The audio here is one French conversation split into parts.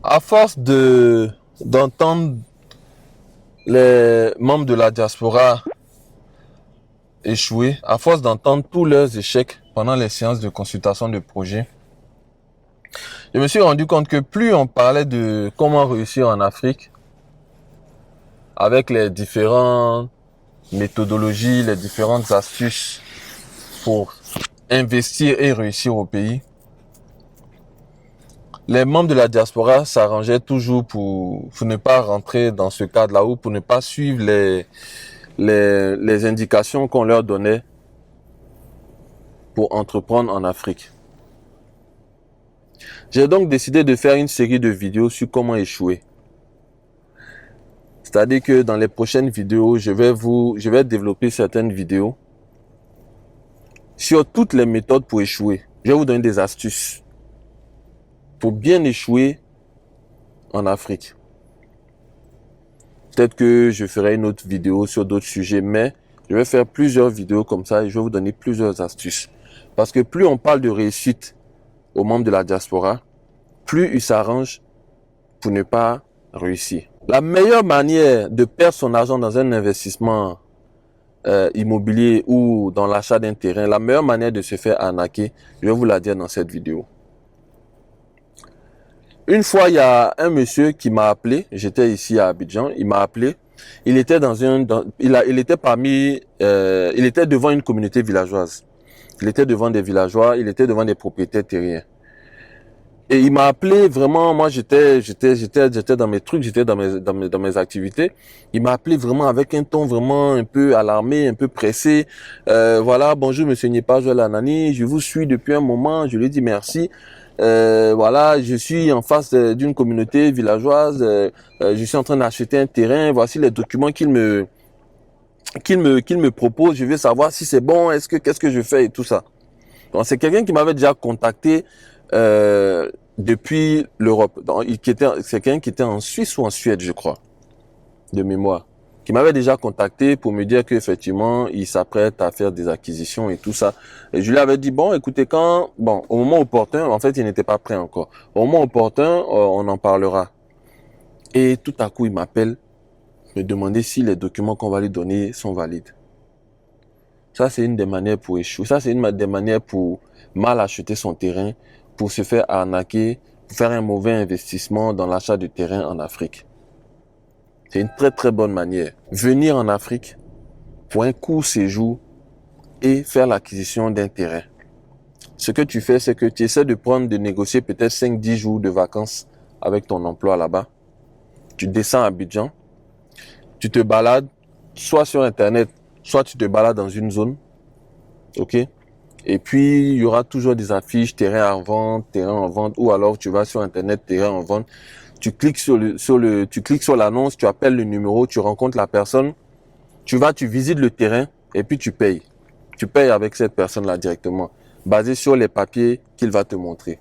À force d'entendre les membres de la diaspora échouer, à force d'entendre tous leurs échecs pendant les séances de consultation de projet, je me suis rendu compte que plus on parlait de comment réussir en Afrique, avec les différentes méthodologies, les différentes astuces pour investir et réussir au pays, les membres de la diaspora s'arrangeaient toujours pour ne pas rentrer dans ce cadre-là ou pour ne pas suivre les indications qu'on leur donnait pour entreprendre en Afrique. J'ai donc décidé de faire une série de vidéos sur comment échouer. C'est-à-dire que dans les prochaines vidéos, je vais développer certaines vidéos sur toutes les méthodes pour échouer. Je vais vous donner des astuces pour bien échouer en Afrique. Peut-être que je ferai une autre vidéo sur d'autres sujets, mais je vais faire plusieurs vidéos comme ça et je vais vous donner plusieurs astuces. Parce que plus on parle de réussite aux membres de la diaspora, plus ils s'arrangent pour ne pas réussir. La meilleure manière de perdre son argent dans un investissement immobilier ou dans l'achat d'un terrain, la meilleure manière de se faire arnaquer, je vais vous la dire dans cette vidéo. Une fois, il y a un monsieur qui m'a appelé, j'étais ici à Abidjan, il m'a appelé, il était il était devant une communauté villageoise. Il était devant des villageois, il était devant des propriétaires terriens. Et il m'a appelé vraiment, moi j'étais dans mes trucs, j'étais dans mes activités. Il m'a appelé vraiment avec un ton vraiment un peu alarmé, un peu pressé. Voilà, bonjour monsieur Nyepa Joël Anani, je vous suis depuis un moment, je lui ai dit merci. Voilà, je suis en face d'une communauté villageoise, je suis en train d'acheter un terrain, voici les documents qu'il me propose, je veux savoir si c'est bon, qu'est-ce que je fais et tout ça. Donc c'est quelqu'un qui m'avait déjà contacté depuis l'Europe. C'est quelqu'un qui était en Suisse ou en Suède, je crois, de mémoire, qui m'avait déjà contacté pour me dire qu'effectivement, il s'apprête à faire des acquisitions et tout ça. Et je lui avais dit, bon, écoutez, au moment opportun, en fait, il n'était pas prêt encore. Au moment opportun, on en parlera. Et tout à coup, il m'appelle, me demander si les documents qu'on va lui donner sont valides. Ça, c'est une des manières pour échouer. Ça, c'est une des manières pour mal acheter son terrain, pour se faire arnaquer, pour faire un mauvais investissement dans l'achat de terrain en Afrique. C'est une très très bonne manière. Venir en Afrique pour un court séjour et faire l'acquisition d'un terrain. Ce que tu fais, c'est que tu essaies de négocier peut-être 5-10 jours de vacances avec ton emploi là-bas. Tu descends à Abidjan, tu te balades, soit sur Internet, soit tu te balades dans une zone, ok? Et puis, il y aura toujours des affiches, terrain en vente, ou alors tu vas sur Internet, terrain en vente. Tu cliques tu cliques sur l'annonce, tu appelles le numéro, tu rencontres la personne, tu visites le terrain et puis tu payes. Tu payes avec cette personne-là directement, basé sur les papiers qu'il va te montrer.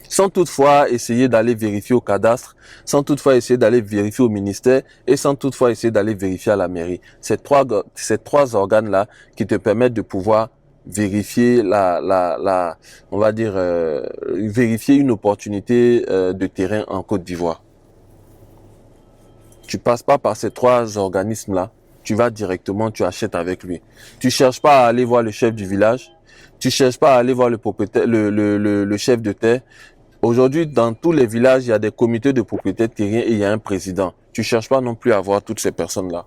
Sans toutefois essayer d'aller vérifier au cadastre, sans toutefois essayer d'aller vérifier au ministère et sans toutefois essayer d'aller vérifier à la mairie. Ces trois organes-là qui te permettent de pouvoir vérifier on va dire, vérifier une opportunité de terrain en Côte d'Ivoire. Tu passes pas par ces trois organismes-là. Tu vas directement, tu achètes avec lui. Tu cherches pas à aller voir le chef du village. Tu cherches pas à aller voir le propriétaire, le chef de terre. Aujourd'hui, dans tous les villages, il y a des comités de propriétaires terriens et il y a un président. Tu cherches pas non plus à voir toutes ces personnes-là.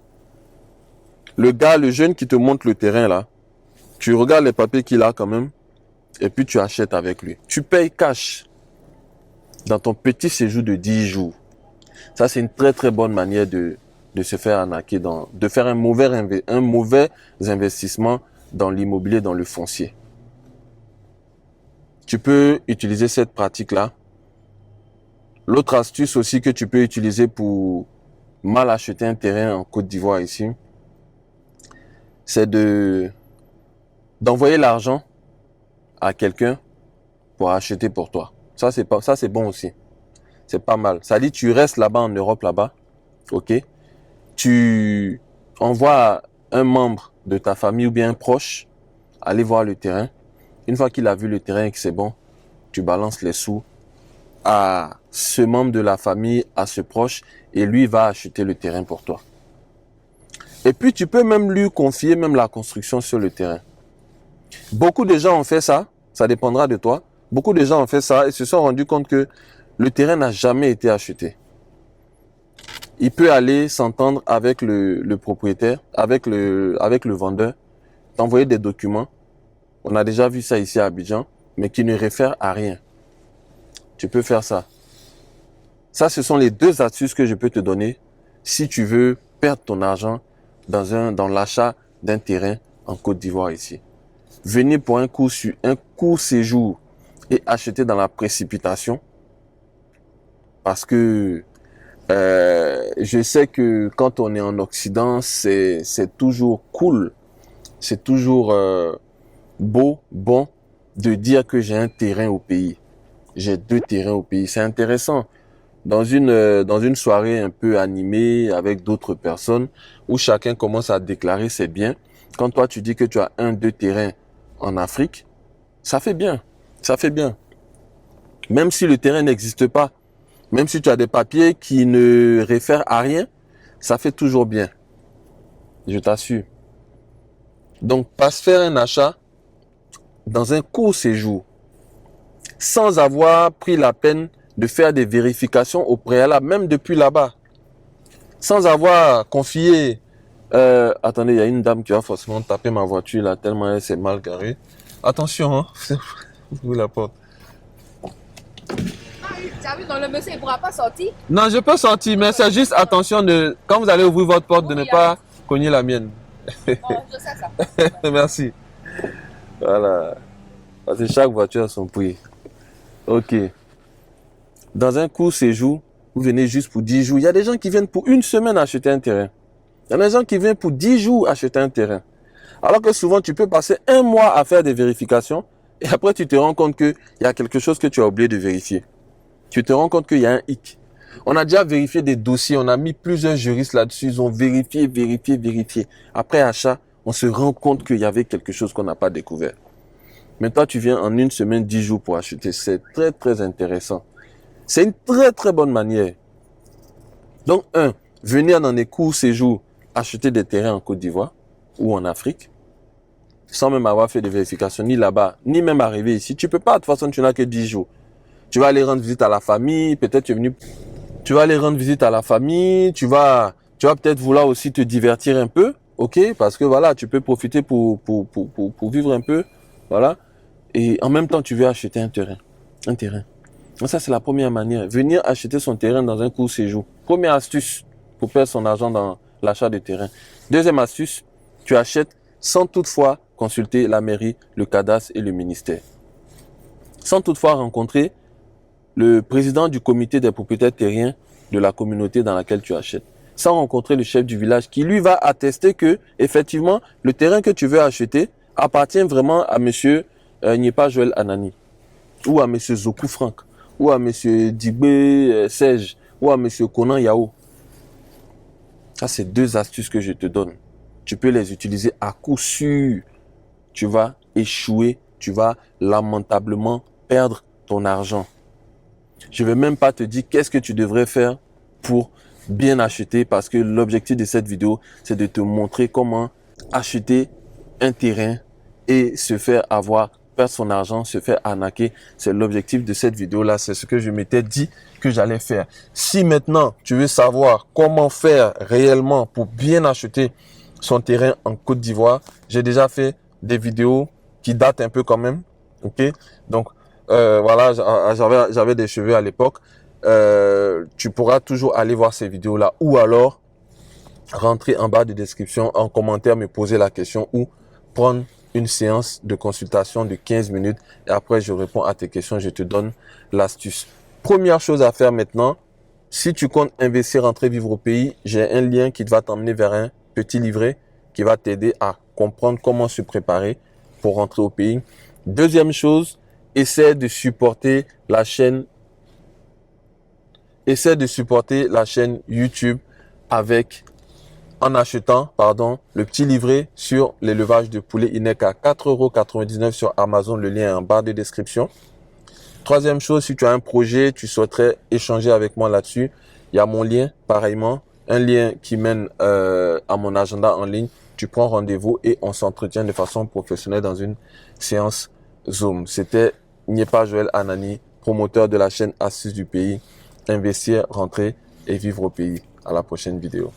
Le jeune qui te montre le terrain là, tu regardes les papiers qu'il a quand même, et puis tu achètes avec lui. Tu payes cash dans ton petit séjour de 10 jours. Ça, c'est une très très bonne manière de se faire arnaquer, de faire un mauvais investissement dans l'immobilier, dans le foncier. Tu peux utiliser cette pratique-là. L'autre astuce aussi que tu peux utiliser pour mal acheter un terrain en Côte d'Ivoire ici, c'est d'envoyer l'argent à quelqu'un pour acheter pour toi. Ça, c'est bon aussi. C'est pas mal. Ça dit, tu restes là-bas en Europe, là-bas, ok? Tu envoies un membre de ta famille ou bien un proche aller voir le terrain. Une fois qu'il a vu le terrain et que c'est bon, tu balances les sous à ce membre de la famille, à ce proche, et lui va acheter le terrain pour toi. Et puis, tu peux même lui confier même la construction sur le terrain. Beaucoup de gens ont fait ça, ça dépendra de toi. Beaucoup de gens ont fait ça et se sont rendus compte que le terrain n'a jamais été acheté. Il peut aller s'entendre avec le propriétaire, avec le vendeur, t'envoyer des documents. On a déjà vu ça ici à Abidjan, mais qui ne réfèrent à rien. Tu peux faire ça. Ça, ce sont les deux astuces que je peux te donner si tu veux perdre ton argent dans l'achat d'un terrain en Côte d'Ivoire ici. Venir pour un court séjour et acheter dans la précipitation parce que je sais que quand on est en Occident, c'est toujours cool, c'est toujours beau, bon de dire que j'ai un terrain au pays. J'ai 2 terrains au pays. C'est intéressant. Dans une soirée un peu animée avec d'autres personnes où chacun commence à déclarer ses biens. Quand toi tu dis que tu as 2 terrains en Afrique, ça fait bien. Ça fait bien. Même si le terrain n'existe pas, même si tu as des papiers qui ne réfèrent à rien, ça fait toujours bien. Je t'assure. Donc, passe faire un achat dans un court séjour sans avoir pris la peine de faire des vérifications au préalable, même depuis là-bas. Sans avoir confié... attendez, il y a une dame qui va forcément taper ma voiture là, tellement elle s'est mal garée. Attention, hein. Ouvrez la porte. Tu as vu, dans le monsieur, il ne pourra pas sortir. Non, je peux sortir, mais c'est juste attention de... Quand vous allez ouvrir votre porte, de ne pas cogner la mienne. Non, je sais ça. Merci. Voilà. Parce que chaque voiture a son prix. Ok. Dans un court séjour, vous venez juste pour 10 jours. Il y a des gens qui viennent pour 1 semaine acheter un terrain. Il y a des gens qui viennent pour 10 jours acheter un terrain. Alors que souvent, tu peux passer 1 mois à faire des vérifications et après, tu te rends compte qu'il y a quelque chose que tu as oublié de vérifier. Tu te rends compte qu'il y a un hic. On a déjà vérifié des dossiers, on a mis plusieurs juristes là-dessus, ils ont vérifié. Après achat, on se rend compte qu'il y avait quelque chose qu'on n'a pas découvert. Mais toi, tu viens en 1 semaine, 10 jours pour acheter. C'est très, très intéressant. C'est une très, très bonne manière. Donc, venir dans des courts séjours, acheter des terrains en Côte d'Ivoire ou en Afrique, sans même avoir fait de vérification, ni là-bas, ni même arriver ici. Tu peux pas, de toute façon, tu n'as que 10 jours. Tu vas aller rendre visite à la famille, peut-être tu vas aller rendre visite à la famille, tu vas peut-être vouloir aussi te divertir un peu, ok? Parce que voilà, tu peux profiter pour vivre un peu, voilà. Et en même temps, tu veux acheter un terrain. Donc ça, c'est la première manière. Venir acheter son terrain dans un court séjour. Première astuce pour perdre son argent dans l'achat de terrain. Deuxième astuce, tu achètes sans toutefois consulter la mairie, le cadastre et le ministère. Sans toutefois rencontrer le président du comité des propriétaires terriens de la communauté dans laquelle tu achètes. Sans rencontrer le chef du village qui lui va attester que, effectivement, le terrain que tu veux acheter appartient vraiment à monsieur Nyepa Joël Anani, ou à monsieur Zoku Frank, ou à monsieur Digbe Serge, ou à monsieur Conan Yao. Ça, c'est 2 astuces que je te donne. Tu peux les utiliser à coup sûr. Tu vas échouer, tu vas lamentablement perdre ton argent. Je ne vais même pas te dire qu'est-ce que tu devrais faire pour bien acheter parce que l'objectif de cette vidéo, c'est de te montrer comment acheter un terrain et se faire avoir, perdre son argent, se faire arnaquer. C'est l'objectif de cette vidéo-là. C'est ce que je m'étais dit que j'allais faire. Si maintenant, tu veux savoir comment faire réellement pour bien acheter son terrain en Côte d'Ivoire, j'ai déjà fait des vidéos qui datent un peu quand même. Ok? Donc, voilà, j'avais des cheveux à l'époque. Tu pourras toujours aller voir ces vidéos-là ou alors rentrer en bas de description, en commentaire, me poser la question ou prendre une séance de consultation de 15 minutes et après je réponds à tes questions, je te donne l'astuce. Première chose à faire maintenant, si tu comptes investir, rentrer vivre au pays, j'ai un lien qui va t'emmener vers un petit livret qui va t'aider à comprendre comment se préparer pour rentrer au pays. Deuxième chose, essaie de supporter la chaîne YouTube en achetant, le petit livret sur l'élevage de poulets INEC à 4,99 € sur Amazon. Le lien est en barre de description. Troisième chose, si tu as un projet, tu souhaiterais échanger avec moi là-dessus, il y a mon lien, pareillement, un lien qui mène à mon agenda en ligne. Tu prends rendez-vous et on s'entretient de façon professionnelle dans une séance Zoom. C'était Nyepa Joël Anani, promoteur de la chaîne Astuces du pays. Investir, rentrer et vivre au pays. À la prochaine vidéo.